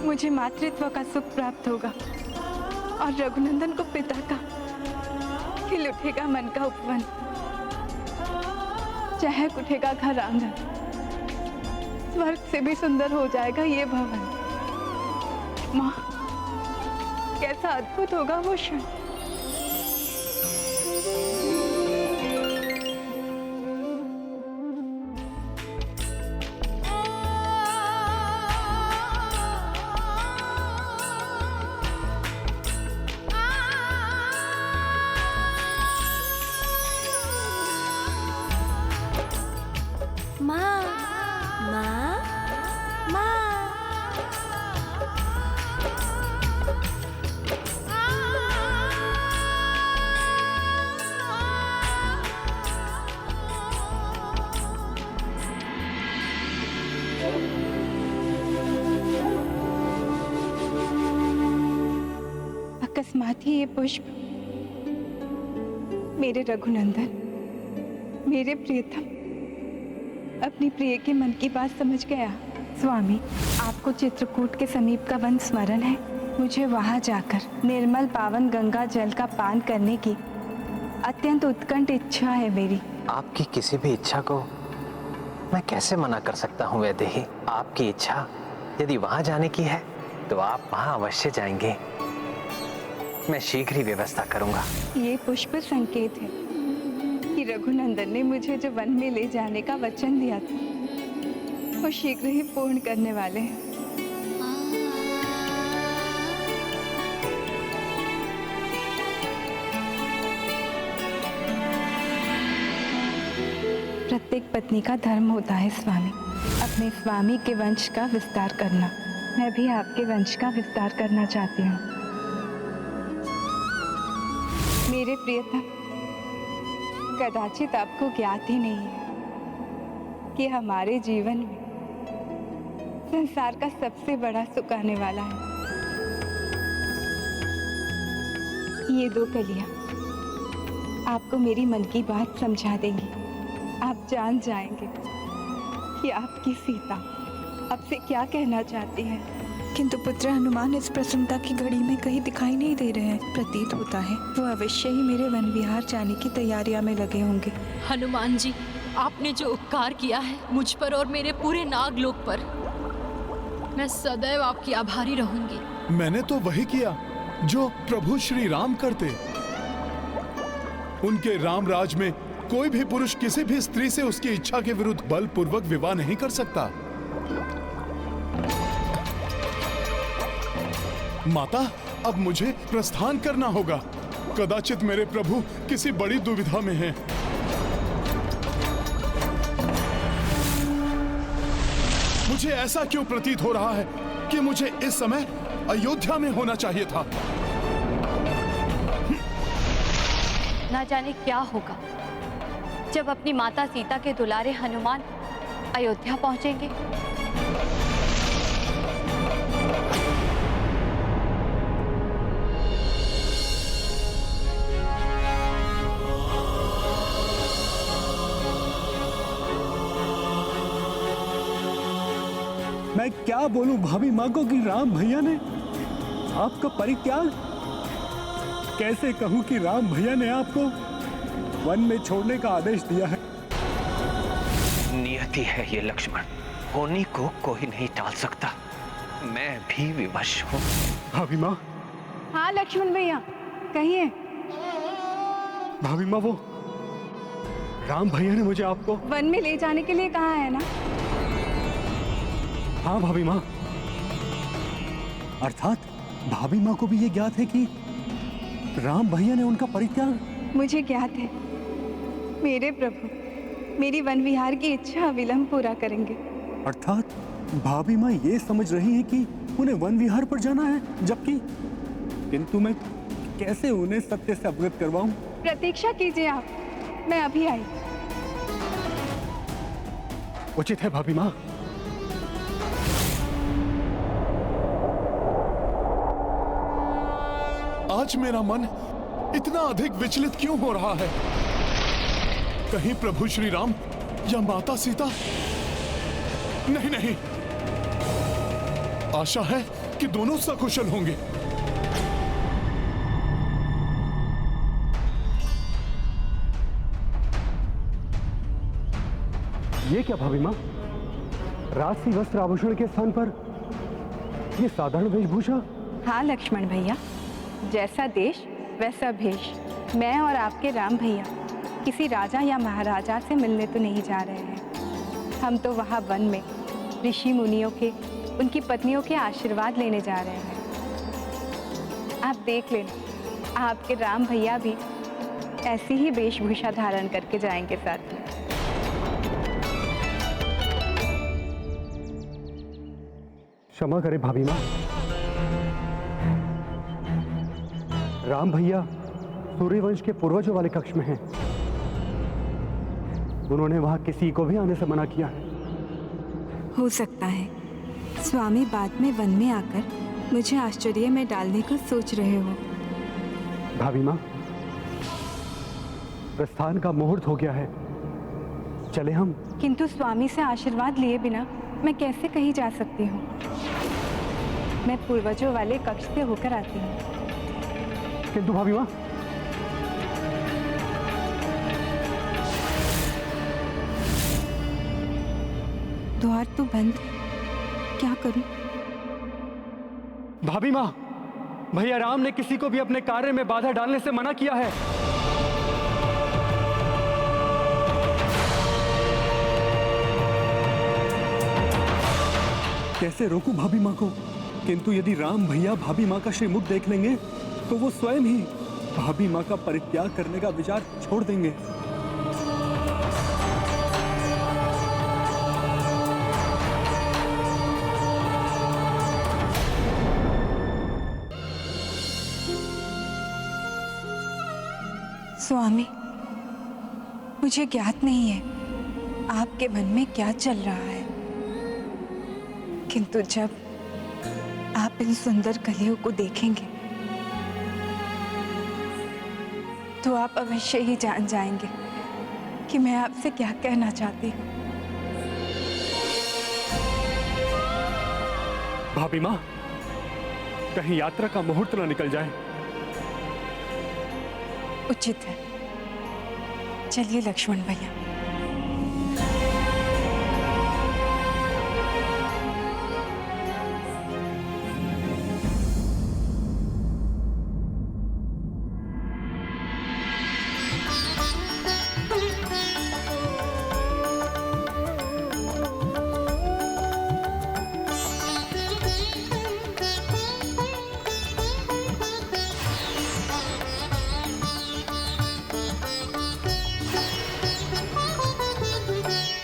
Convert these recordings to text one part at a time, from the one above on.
मुझे मातृत्व का सुख प्राप्त होगा और रघुनंदन को पिता का खिल उठेगा मन का उपवन, चहक उठेगा घर आंगन, स्वर्ग से भी सुंदर हो जाएगा ये भवन। माँ, कैसा अद्भुत होगा वो क्षण। माँ, माँ, माँ। अकस्मात ही ये पुष्प मेरे रघुनंदन, मेरे प्रियतम, अपनी प्रिय के मन की बात समझ गया। स्वामी, आपको चित्रकूट के समीप का वन स्मरण है? मुझे वहां जाकर निर्मल पावन गंगा जल का पान करने की अत्यंत उत्कंठ इच्छा है मेरी। आपकी किसी भी इच्छा को मैं कैसे मना कर सकता हूँ वैदेही? आपकी इच्छा यदि वहां जाने की है तो आप वहां अवश्य जाएंगे। मैं शीघ्र ही व्यवस्था करूंगा। ये पुष्प संकेत है कि रघुनंदन ने मुझे जो वन में ले जाने का वचन दिया था वो शीघ्र ही पूर्ण करने वाले हैं। प्रत्येक पत्नी का धर्म होता है स्वामी, अपने स्वामी के वंश का विस्तार करना। मैं भी आपके वंश का विस्तार करना चाहती हूँ। मेरे प्रियतम, कदाचित आपको ज्ञात ही नहीं है कि हमारे जीवन में संसार का सबसे बड़ा सुख आने वाला है। ये दो कलियां आपको मेरी मन की बात समझा देंगी। आप जान जाएंगे कि आपकी सीता आपसे क्या कहना चाहती है। किंतु पुत्र हनुमान इस प्रसन्नता की घड़ी में कहीं दिखाई नहीं दे रहे हैं। प्रतीत होता है वो अवश्य ही मेरे वन विहार जाने की तैयारियां में लगे होंगे। हनुमान जी, आपने जो उपकार किया है मुझ पर और मेरे पूरे नागलोक पर, मैं सदैव आपकी आभारी रहूंगी। मैंने तो वही किया जो प्रभु श्री राम करते। उनके राम राज में कोई भी पुरुष किसी भी स्त्री से उसकी इच्छा के विरुद्ध बलपूर्वक विवाह नहीं कर सकता। माता, अब मुझे प्रस्थान करना होगा। कदाचित मेरे प्रभु किसी बड़ी दुविधा में हैं। मुझे ऐसा क्यों प्रतीत हो रहा है कि मुझे इस समय अयोध्या में होना चाहिए था। ना जाने क्या होगा जब अपनी माता सीता के दुलारे हनुमान अयोध्या पहुंचेंगे। मैं क्या बोलूं भाभी माँ को कि राम भैया ने आपका परित्याग, कैसे कहूं कि राम भैया ने आपको वन में छोड़ने का आदेश दिया है। नियति है ये लक्ष्मण, होनी को कोई नहीं टाल सकता। मैं भी विवश हूँ। भाभी माँ। हाँ लक्ष्मण भैया, कहिए। भाभी माँ, वो राम भैया ने मुझे आपको वन में ले जाने के लिए कहा है ना? हाँ भाभी माँ, अर्थात भाभी माँ को भी ये ज्ञात है कि राम भैया ने उनका परित्याग। मुझे ज्ञात है मेरे प्रभु मेरी वन विहार की इच्छा विलंब पूरा करेंगे। अर्थात भाभी माँ ये समझ रही है कि उन्हें वन विहार पर जाना है, जबकि किंतु मैं कैसे उन्हें सत्य से अवगत करवाऊं? प्रतीक्षा कीजिए आप, मैं अभी आई। उचित है भाभी माँ। आज मेरा मन इतना अधिक विचलित क्यों हो रहा है? कहीं प्रभु श्री राम या माता सीता? नहीं नहीं, आशा है कि दोनों सकुशल होंगे। ये क्या भाभी माँ, राजसी वस्त्र आभूषण के स्थान पर ये साधारण वेशभूषा? हाँ लक्ष्मण भैया, जैसा देश वैसा भेष। मैं और आपके राम भैया किसी राजा या महाराजा से मिलने तो नहीं जा रहे हैं। हम तो वहाँ वन में ऋषि मुनियों के, उनकी पत्नियों के आशीर्वाद लेने जा रहे हैं। आप देख लेना, आपके राम भैया भी ऐसी ही वेशभूषा धारण करके जाएंगे साथ में। क्षमा करे भाभी माँ, राम भैया सूर्यवंश के पूर्वजों वाले कक्ष में हैं। उन्होंने वहां किसी को भी आने से मना किया है। हो सकता है स्वामी बाद में वन में आकर मुझे आश्चर्य में डालने को सोच रहे हो। भाभी माँ, प्रस्थान का मुहूर्त हो गया है, चले हम। किंतु स्वामी से आशीर्वाद लिए बिना मैं कैसे कहीं जा सकती हूँ? मैं पूर्वजों वाले कक्ष से होकर आती हूँ। किंतु भाभी माँ, द्वार तो बंद, क्या करूं? भाभी माँ, भैया राम ने किसी को भी अपने कार्य में बाधा डालने से मना किया है। कैसे रोकूं भाभी माँ को? किंतु यदि राम भैया भाभी माँ का श्रीमुख देख लेंगे तो वो स्वयं ही भाभी माँ का परित्याग करने का विचार छोड़ देंगे। स्वामी, मुझे ज्ञात नहीं है आपके मन में क्या चल रहा है, किंतु जब आप इन सुंदर कलियों को देखेंगे तो आप अवश्य ही जान जाएंगे कि मैं आपसे क्या कहना चाहती हूँ। भाभी माँ, कहीं यात्रा का मुहूर्त ना निकल जाए। उचित है, चलिए लक्ष्मण भैया।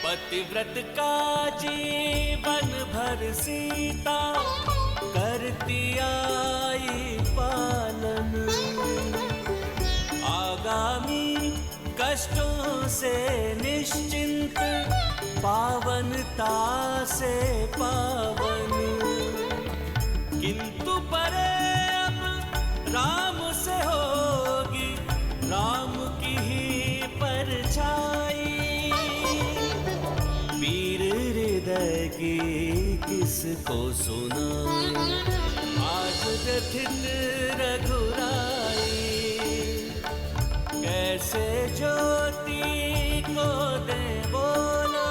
पतिव्रत का जीवन भर सीता करती आई पालन, आगामी कष्टों से निश्चिंत, पावनता से पावन। किंतु परे अब राम से होगी राम की ही परछाई, वीर हृदय की किसको सुनाए, आज व्यथित रघुराई। कैसे ज्योति को दे बोलो,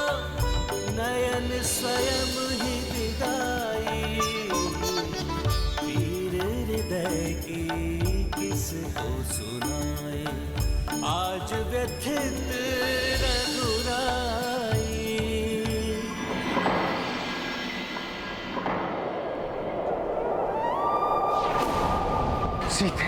नयन स्वयं ही विदाई, वीर हृदय की किसको सुनाए, आज व्यथित रघुराई। सीते,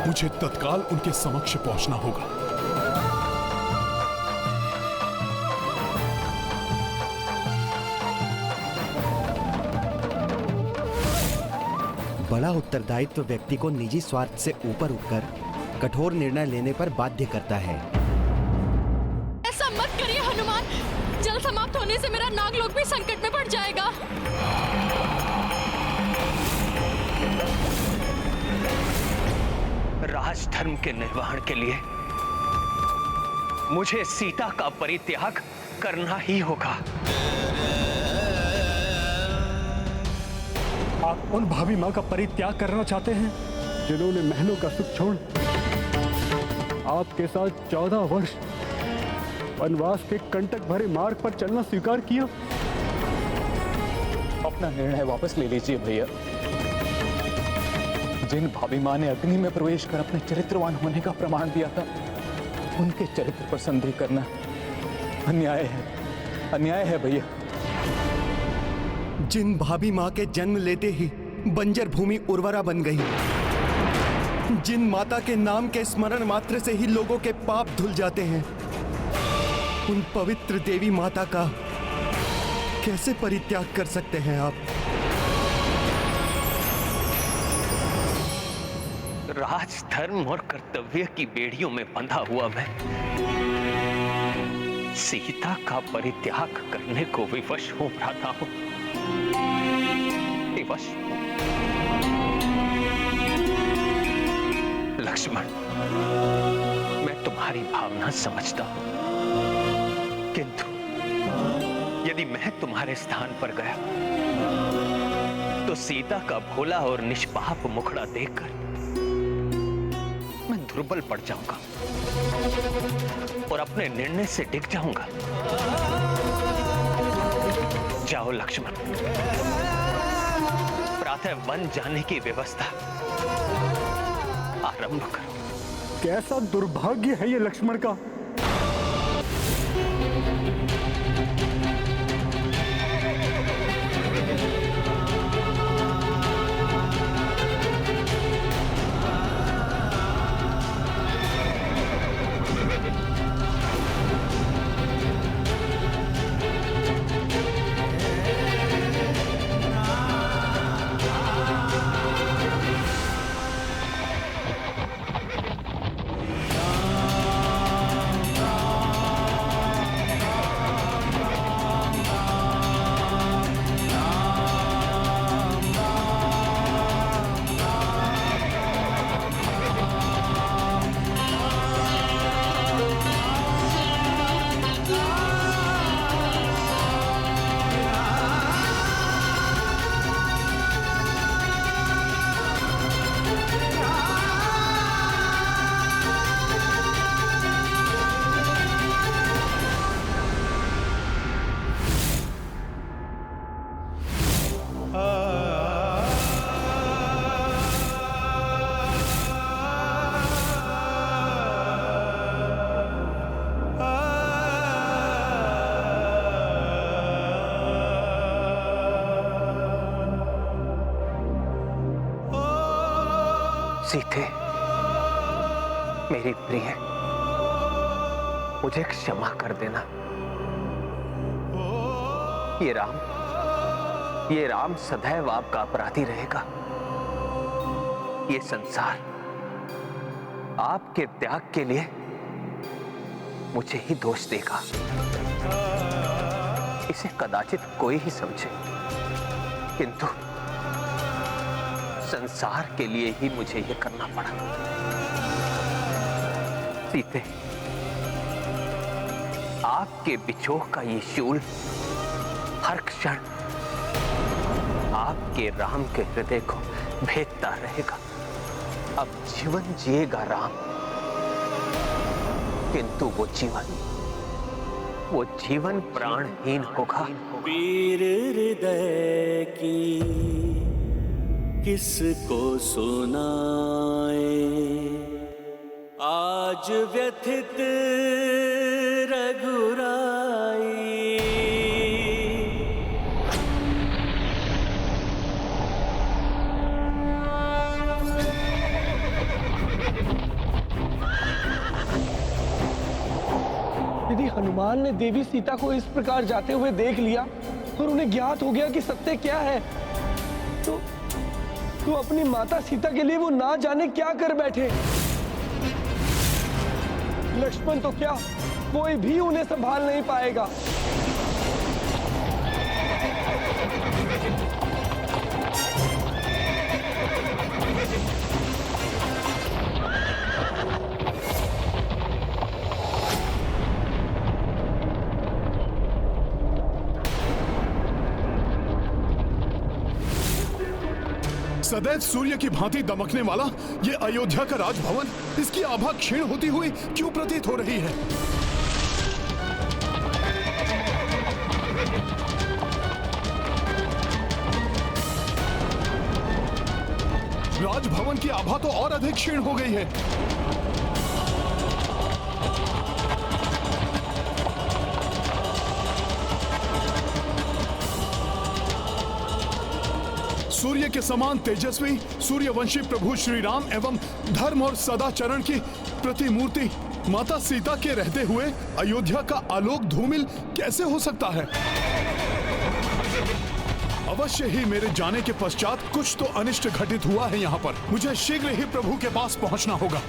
मुझे तत्काल उनके समक्ष पहुंचना होगा। बड़ा उत्तरदायित्व व्यक्ति को निजी स्वार्थ से ऊपर उठकर कठोर निर्णय लेने पर बाध्य करता है। ऐसा मत करिए हनुमान, जल समाप्त होने से मेरा नागलोक भी संकट में पड़ जाएगा। राजधर्म के निर्वहन के लिए मुझे सीता का परित्याग करना ही होगा। आप उन भावी माँ का परित्याग करना चाहते हैं जिन्होंने महलों का सुख छोड़ आपके साथ 14 वर्ष वनवास के कंटक भरे मार्ग पर चलना स्वीकार किया? अपना निर्णय वापस ले लीजिए भैया। जिन भाभी माँ ने अग्नि में प्रवेश कर अपने चरित्रवान होने का प्रमाण दिया था, उनके चरित्र पर संदेह करना अन्याय है भैया। जिन भाभी माँ के जन्म लेते ही बंजर भूमि उर्वरा बन गई, जिन माता के नाम के स्मरण मात्र से ही लोगों के पाप धुल जाते हैं, उन पवित्र देवी माता का कैसे परित्याग कर सकते हैं आप? राजधर्म और कर्तव्य की बेड़ियों में बंधा हुआ मैं सीता का परित्याग करने को विवश हो रहा हूं। विवश। लक्ष्मण, मैं तुम्हारी भावना समझता हूं, किंतु यदि मैं तुम्हारे स्थान पर गया तो सीता का भोला और निष्पाप मुखड़ा देखकर मैं दुर्बल पड़ जाऊंगा और अपने निर्णय से डिग जाऊंगा। जाओ लक्ष्मण, प्रातः वन जाने की व्यवस्था आरंभ करो। कैसा दुर्भाग्य है ये लक्ष्मण का। सीते, मेरी प्रिय, मुझे क्षमा कर देना। ये राम सदैव आपका अपराधी रहेगा। ये संसार आपके त्याग के लिए मुझे ही दोष देगा। इसे कदाचित कोई ही समझे, किंतु संसार के लिए ही मुझे यह करना पड़ा। सीते, आपके विछोह का ये शूल हर क्षण आपके राम के हृदय को भेदता रहेगा। अब जीवन जिएगा राम, किंतु वो जीवन प्राणहीन होगा। वीर हृदय की किसको सुनाए, आज व्यथित रघुराई। हनुमान ने देवी सीता को इस प्रकार जाते हुए देख लिया और उन्हें ज्ञात हो गया कि सत्य क्या है, तो अपनी माता सीता के लिए वो ना जाने क्या कर बैठे। लक्ष्मण तो क्या, कोई भी उन्हें संभाल नहीं पाएगा। सदैव सूर्य की भांति दमकने वाला ये अयोध्या का राजभवन, इसकी आभा क्षीण होती हुई क्यों प्रतीत हो रही है? राजभवन की आभा तो और अधिक क्षीण हो गई है। सूर्य के समान तेजस्वी सूर्यवंशी प्रभु श्री राम एवं धर्म और सदाचरण की प्रतिमूर्ति माता सीता के रहते हुए अयोध्या का आलोक धूमिल कैसे हो सकता है? अवश्य ही मेरे जाने के पश्चात कुछ तो अनिष्ट घटित हुआ है यहाँ पर। मुझे शीघ्र ही प्रभु के पास पहुंचना होगा।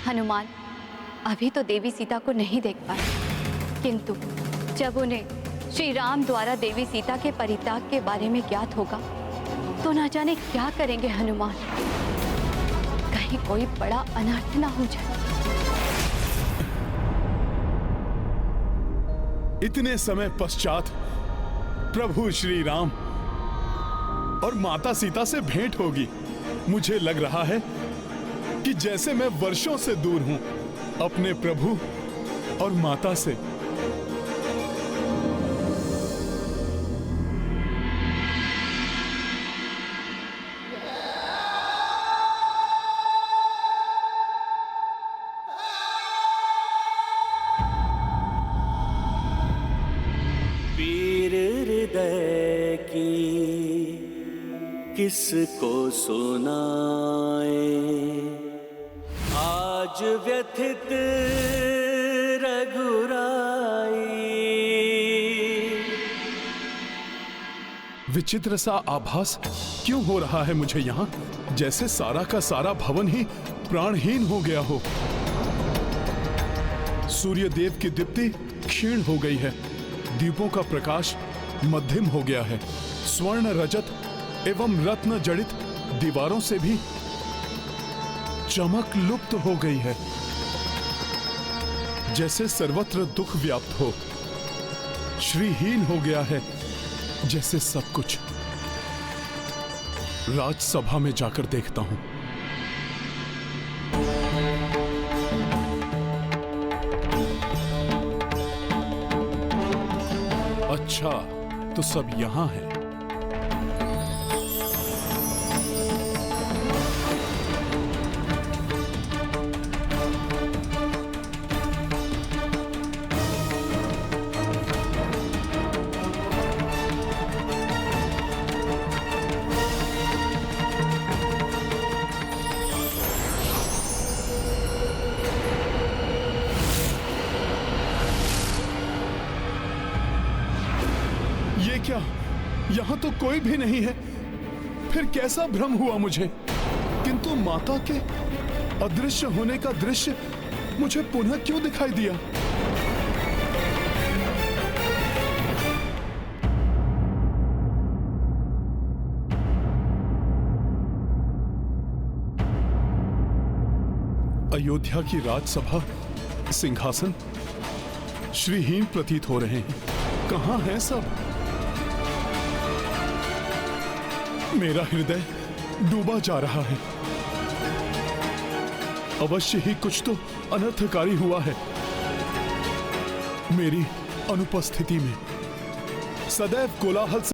हनुमान अभी तो देवी सीता को नहीं देख पाए, किंतु जब उन्हें श्री राम द्वारा देवी सीता के परित्याग के बारे में ज्ञात होगा तो न जाने क्या करेंगे हनुमान। कहीं कोई बड़ा अनर्थ ना हो जाए। इतने समय पश्चात प्रभु श्री राम और माता सीता से भेंट होगी। मुझे लग रहा है कि जैसे मैं वर्षों से दूर हूं अपने प्रभु और माता से। पीर हृदय की किसको सुनाए, आज व्यथित रघुराई। विचित्र सा आभास क्यों हो रहा है मुझे यहाँ, जैसे सारा का सारा भवन ही प्राणहीन हो गया हो। सूर्य देव की दीप्ति क्षीण हो गई है, दीपों का प्रकाश मध्यम हो गया है। स्वर्ण रजत एवं रत्न जड़ित दीवारों से भी चमक लुप्त हो गई है, जैसे सर्वत्र दुख व्याप्त हो। श्रीहीन हो गया है जैसे सब कुछ। राजसभा में जाकर देखता हूं। अच्छा, तो सब यहां है। क्या यहां तो कोई भी नहीं है? फिर कैसा भ्रम हुआ मुझे? किंतु माता के अदृश्य होने का दृश्य मुझे पुनः क्यों दिखाई दिया? अयोध्या की राजसभा सिंहासन श्रीहीन प्रतीत हो रहे हैं। कहां हैं सब? मेरा हृदय डूबा जा रहा है। अवश्य ही कुछ तो अनर्थकारी हुआ है मेरी अनुपस्थिति में। सदैव कोलाहल